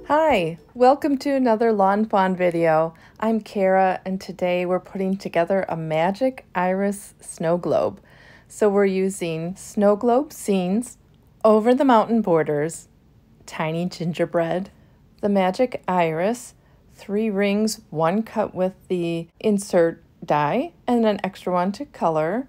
Hi, welcome to another lawnfawn video. I'm Kara and today we're putting together a magic iris snow globe. So we're using snow globe scenes, over the mountain borders, tiny gingerbread, the magic iris, 3 rings, 1 cut with the insert die and an extra one to color,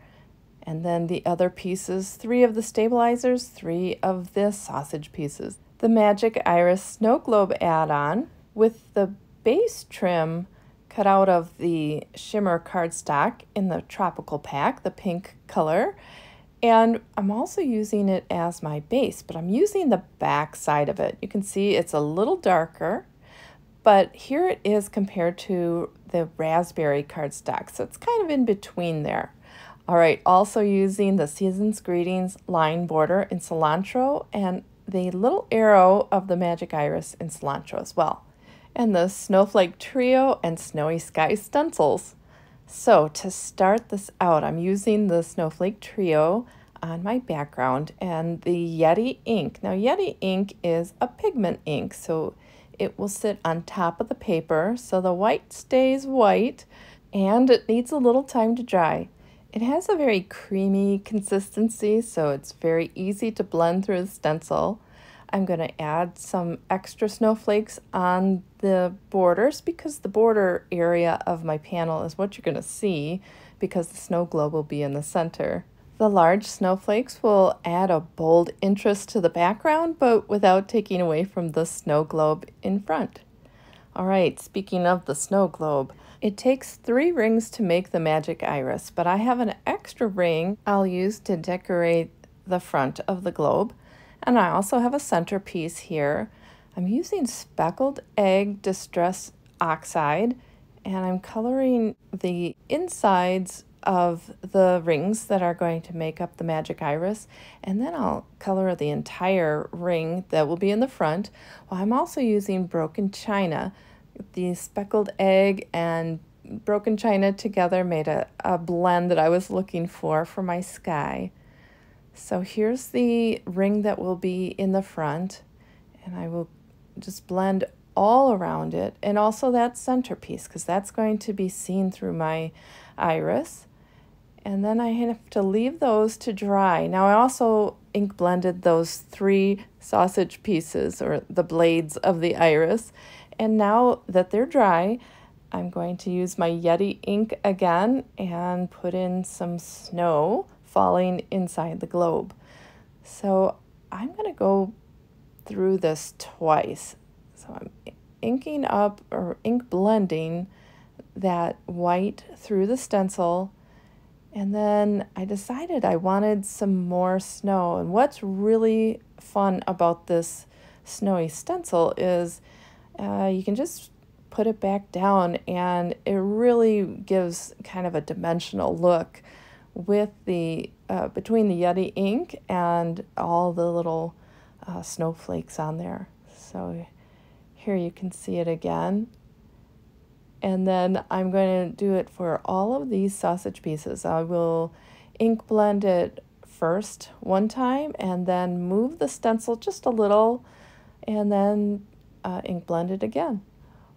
and then the other pieces, 3 of the stabilizers, 3 of the sausage pieces. The Magic Iris Snow Globe add-on with the base trim cut out of the shimmer cardstock in the tropical pack, the pink color. And I'm also using it as my base, but I'm using the back side of it. You can see it's a little darker, but here it is compared to the raspberry cardstock. So it's kind of in between there. All right, also using the Season's Greetings line border in Cilantro and the little arrow of the Magic Iris in Cilantro as well. And the Snowflake Trio and Snowy Sky stencils. So to start this out, I'm using the Snowflake Trio on my background and the Yeti ink. Now Yeti ink is a pigment ink, so it will sit on top of the paper so the white stays white and it needs a little time to dry. It has a very creamy consistency, so it's very easy to blend through the stencil. I'm going to add some extra snowflakes on the borders because the border area of my panel is what you're going to see because the snow globe will be in the center. The large snowflakes will add a bold interest to the background, but without taking away from the snow globe in front. All right, speaking of the snow globe, it takes 3 rings to make the magic iris, but I have an extra ring I'll use to decorate the front of the globe. And I also have a centerpiece here. I'm using speckled egg distress oxide, and I'm coloring the insides of the rings that are going to make up the magic iris, and then I'll color the entire ring that will be in the front. Well, I'm also using broken china. The speckled egg and broken china together made a blend that I was looking for my sky. So here's the ring that will be in the front, and I will just blend all around it, and also that centerpiece because that's going to be seen through my iris. And then I have to leave those to dry. Now I also ink blended those 3 sausage pieces or the blades of the iris. And now that they're dry, I'm going to use my Yeti ink again and put in some snow falling inside the globe. So I'm going to go through this twice. So I'm inking up or ink blending that white through the stencil. And then I decided I wanted some more snow. And what's really fun about this snowy stencil is you can just put it back down and it really gives kind of a dimensional look with the between the Yeti ink and all the little snowflakes on there. So here you can see it again. And then I'm going to do it for all of these sausage pieces. I will ink blend it first one time and then move the stencil just a little and then ink blend it again.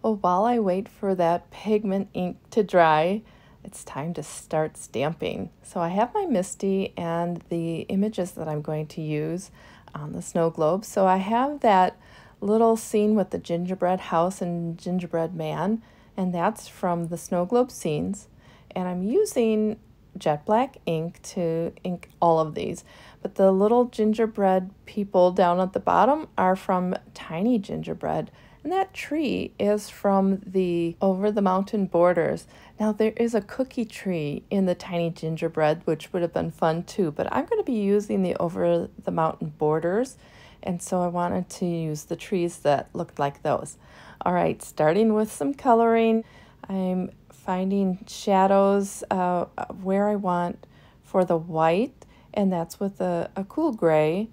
Well, while I wait for that pigment ink to dry, it's time to start stamping. So I have my MISTI and the images that I'm going to use on the snow globe. So I have that little scene with the gingerbread house and gingerbread man, and that's from the snow globe scenes. And I'm using jet black ink to ink all of these. But the little gingerbread people down at the bottom are from Tiny Gingerbread. And that tree is from the Over the Mountain Borders. Now there is a cookie tree in the Tiny Gingerbread, which would have been fun too, but I'm going to be using the Over the Mountain Borders, and so I wanted to use the trees that looked like those. All right, starting with some coloring, I'm finding shadows where I want for the white, and that's with a cool gray.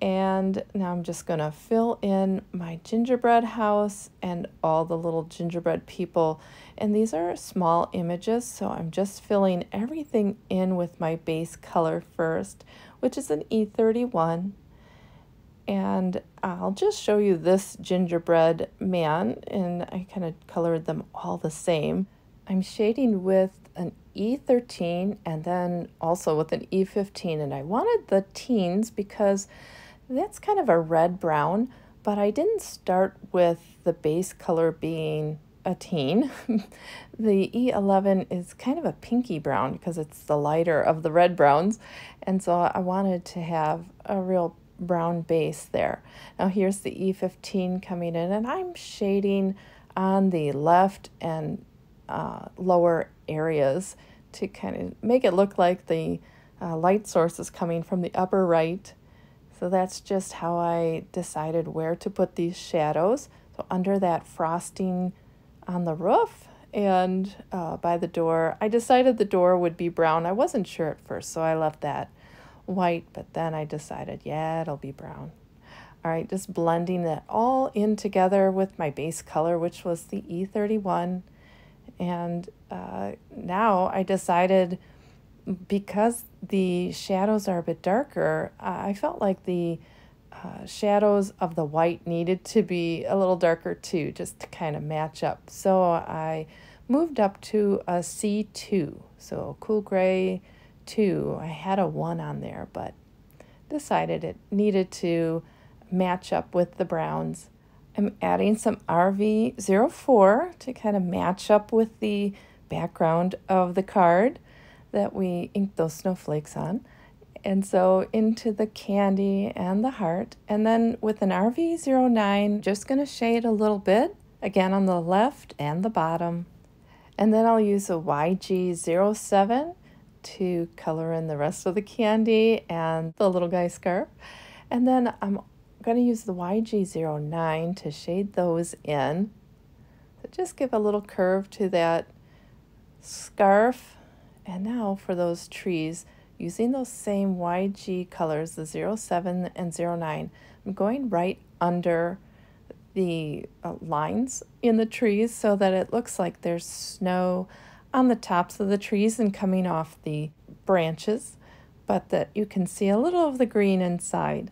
And now I'm just going to fill in my gingerbread house and all the little gingerbread people. And these are small images, so I'm just filling everything in with my base color first, which is an E31. And I'll just show you this gingerbread man, and I kind of colored them all the same. I'm shading with an E13 and then also with an E15, and I wanted the teens because that's kind of a red-brown, but I didn't start with the base color being a teen. The E11 is kind of a pinky brown because it's the lighter of the red browns, and so I wanted to have a real brown base there. Now here's the E15 coming in, and I'm shading on the left and lower areas to kind of make it look like the light source is coming from the upper right. So that's just how I decided where to put these shadows. So under that frosting on the roof and by the door, I decided the door would be brown. I wasn't sure at first, so I left that white, but then I decided, yeah, it'll be brown. All right, just blending that all in together with my base color, which was the E31. And now I decided, because the shadows are a bit darker, I felt like the shadows of the white needed to be a little darker too, just to kind of match up. So I moved up to a C2, so cool gray 2. I had a 1 on there, but decided it needed to match up with the browns. I'm adding some RV04 to kind of match up with the background of the card that we inked those snowflakes on. And so into the candy and the heart. And then with an RV09, just going to shade a little bit, again on the left and the bottom. And then I'll use a YG07 to color in the rest of the candy and the little guy's scarf. And then I'm going to use the YG09 to shade those in. So just give a little curve to that scarf. And now for those trees, using those same YG colors, the 07 and 09, I'm going right under the lines in the trees so that it looks like there's snow on the tops of the trees and coming off the branches, but that you can see a little of the green inside.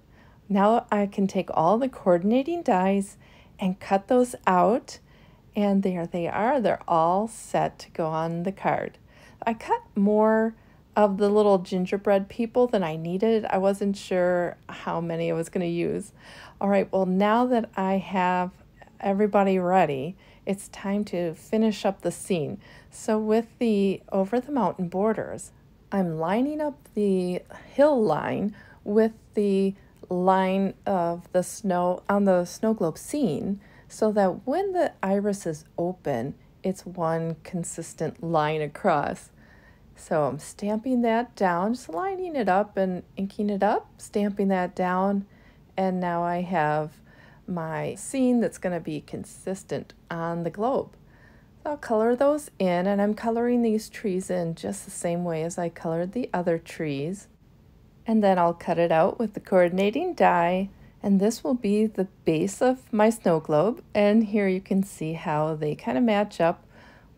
Now I can take all the coordinating dies and cut those out, and there they are. They're all set to go on the card. I cut more of the little gingerbread people than I needed. I wasn't sure how many I was going to use. All right, well, now that I have everybody ready, it's time to finish up the scene. So with the over the mountain borders, I'm lining up the hill line with the line of the snow on the snow globe scene, so that when the iris is open, it's one consistent line across. So I'm stamping that down, just lining it up and inking it up, stamping that down, and now I have my scene that's going to be consistent on the globe. So I'll color those in, and I'm coloring these trees in just the same way as I colored the other trees. And then I'll cut it out with the coordinating die, and this will be the base of my snow globe. And here you can see how they kind of match up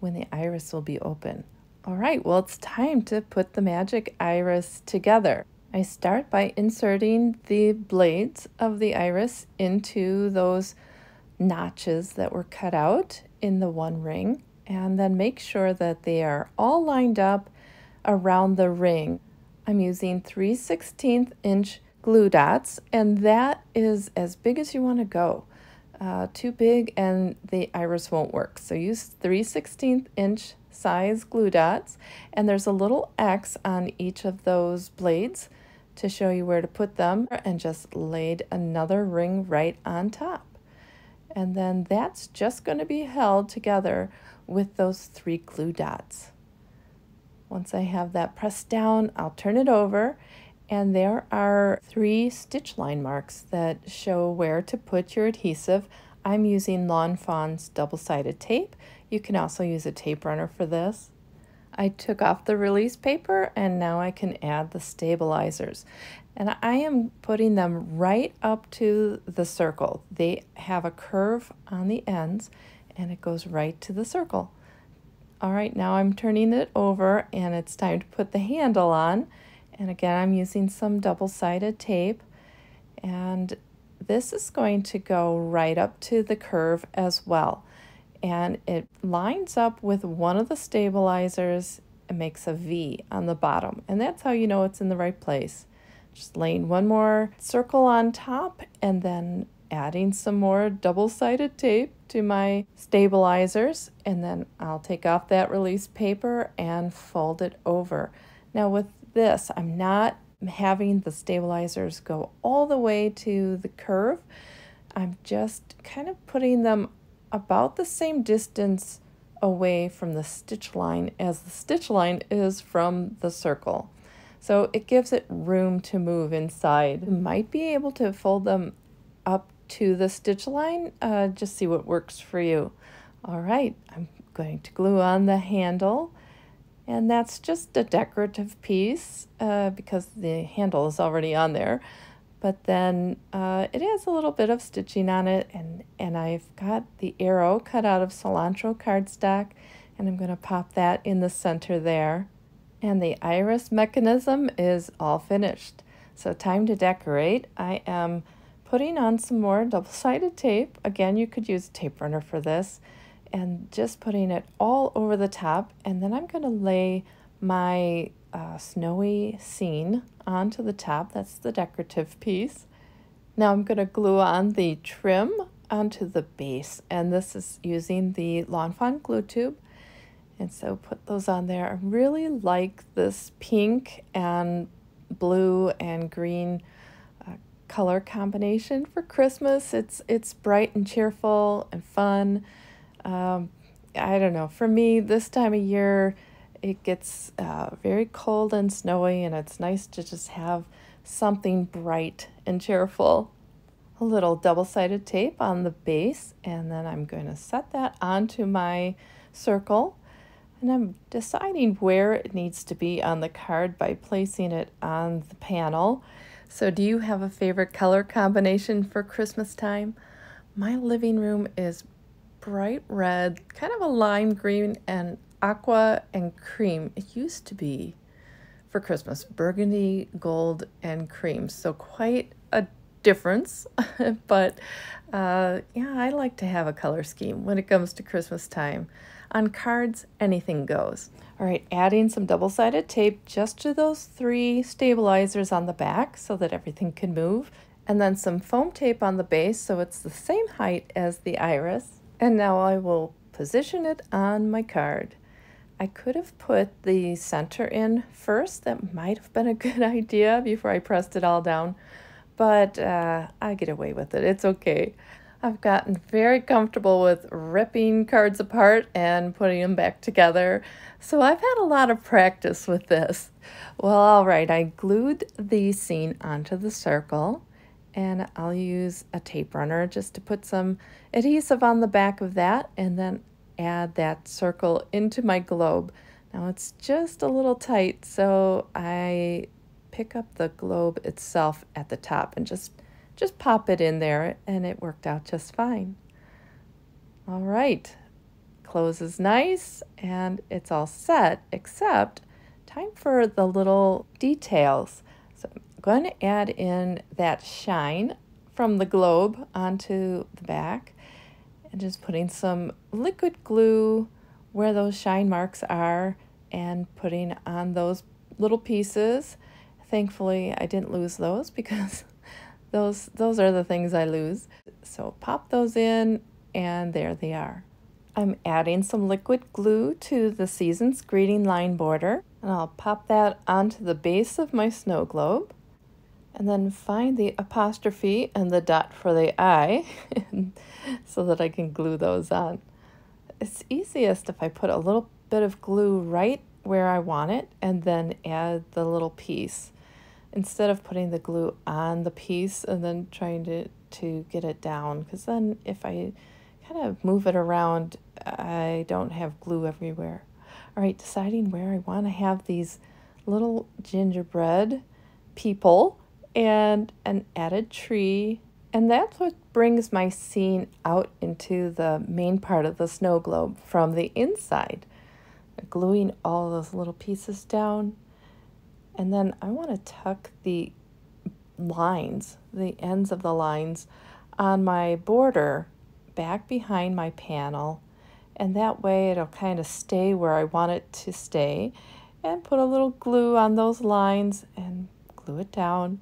when the iris will be open. All right, well, it's time to put the magic iris together. I start by inserting the blades of the iris into those notches that were cut out in the one ring, and then make sure that they are all lined up around the ring. I'm using 3/16 inch glue dots, and that is as big as you want to go. Too big and the iris won't work. So use 3/16 inch size glue dots, and there's a little X on each of those blades to show you where to put them, and just laid another ring right on top. And then that's just going to be held together with those 3 glue dots. Once I have that pressed down, I'll turn it over, and there are 3 stitch line marks that show where to put your adhesive. I'm using lawnfawn's double-sided tape. You can also use a tape runner for this. I took off the release paper, and now I can add the stabilizers. And I am putting them right up to the circle. They have a curve on the ends, and it goes right to the circle. All right, now I'm turning it over, and it's time to put the handle on. And again, I'm using some double-sided tape, and this is going to go right up to the curve as well. And it lines up with one of the stabilizers and makes a V on the bottom. And that's how you know it's in the right place. Just laying one more circle on top and then adding some more double-sided tape to my stabilizers, and then I'll take off that release paper and fold it over. Now with this, I'm not having the stabilizers go all the way to the curve. I'm just kind of putting them about the same distance away from the stitch line as the stitch line is from the circle. So it gives it room to move inside. You might be able to fold them up to the stitch line, just see what works for you. All right, I'm going to glue on the handle, and that's just a decorative piece because the handle is already on there. But then it has a little bit of stitching on it, and I've got the arrow cut out of cilantro cardstock, and I'm going to pop that in the center there. And the iris mechanism is all finished. So time to decorate. I am putting on some more double-sided tape. Again, you could use a tape runner for this, and just putting it all over the top. And then I'm going to lay my snowy scene onto the top. That's the decorative piece. Now I'm going to glue on the trim onto the base, and this is using the lawnfawn glue tube. And so put those on there. I really like this pink and blue and green color combination for Christmas. It's bright and cheerful and fun. I don't know, for me this time of year it gets very cold and snowy, and it's nice to just have something bright and cheerful. A little double-sided tape on the base, and then I'm going to set that onto my circle, and I'm deciding where it needs to be on the card by placing it on the panel. So do you have a favorite color combination for Christmas time? My living room is bright red, kind of a lime green, and aqua and cream. It used to be for Christmas burgundy, gold, and cream. So quite a difference, but yeah, I like to have a color scheme when it comes to Christmas time. On cards, anything goes. All right, adding some double-sided tape just to those 3 stabilizers on the back so that everything can move, and then some foam tape on the base so it's the same height as the iris. And now I will position it on my card. I could have put the center in first. That might have been a good idea before I pressed it all down, but I get away with it. It's okay. I've gotten very comfortable with ripping cards apart and putting them back together, so I've had a lot of practice with this. Well, all right, I glued the scene onto the circle, and I'll use a tape runner just to put some adhesive on the back of that, and then add that circle into my globe. Now it's just a little tight, so I pick up the globe itself at the top and just pop it in there, and it worked out just fine. All right, closes nice, and it's all set, except time for the little details. So I'm going to add in that shine from the globe onto the back, and just putting some liquid glue where those shine marks are and putting on those little pieces. Thankfully, I didn't lose those because those are the things I lose. So pop those in, and there they are. I'm adding some liquid glue to the Season's Greeting line border, and I'll pop that onto the base of my snow globe, and then find the apostrophe and the dot for the I so that I can glue those on. It's easiest if I put a little bit of glue right where I want it and then add the little piece, instead of putting the glue on the piece and then trying to get it down, because then if I kind of move it around, I don't have glue everywhere. All right, deciding where I want to have these little gingerbread people and an added tree, and that's what brings my scene out into the main part of the snow globe from the inside. Gluing all those little pieces down. And then I want to tuck the lines, the ends of the lines on my border back behind my panel, and that way it'll kind of stay where I want it to stay, and put a little glue on those lines and glue it down.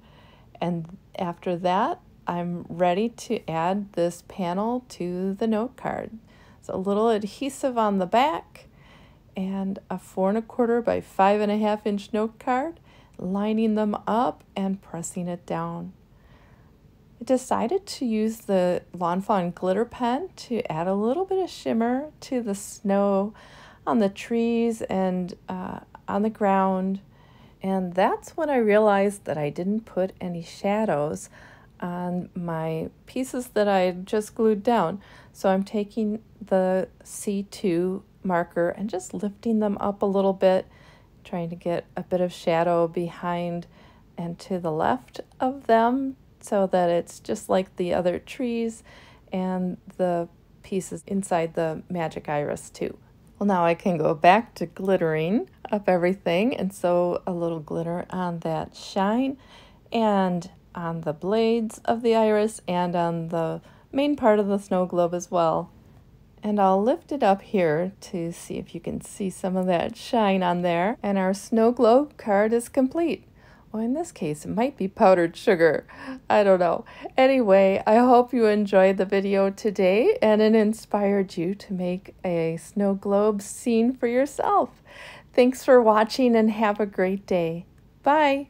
And after that, I'm ready to add this panel to the note card. So a little adhesive on the back and a 4 1/4 by 5 1/2 inch note card, lining them up and pressing it down. I decided to use the lawnfawn glitter pen to add a little bit of shimmer to the snow on the trees and on the ground. And that's when I realized that I didn't put any shadows on my pieces that I just glued down. So I'm taking the C2 marker and just lifting them up a little bit, trying to get a bit of shadow behind and to the left of them so that it's just like the other trees and the pieces inside the magic iris too. Well, now I can go back to glittering up everything and sew a little glitter on that shine and on the blades of the iris and on the main part of the snow globe as well. And I'll lift it up here to see if you can see some of that shine on there. And our snow globe card is complete. Well, in this case, it might be powdered sugar. I don't know. Anyway, I hope you enjoyed the video today and it inspired you to make a snow globe scene for yourself. Thanks for watching and have a great day. Bye.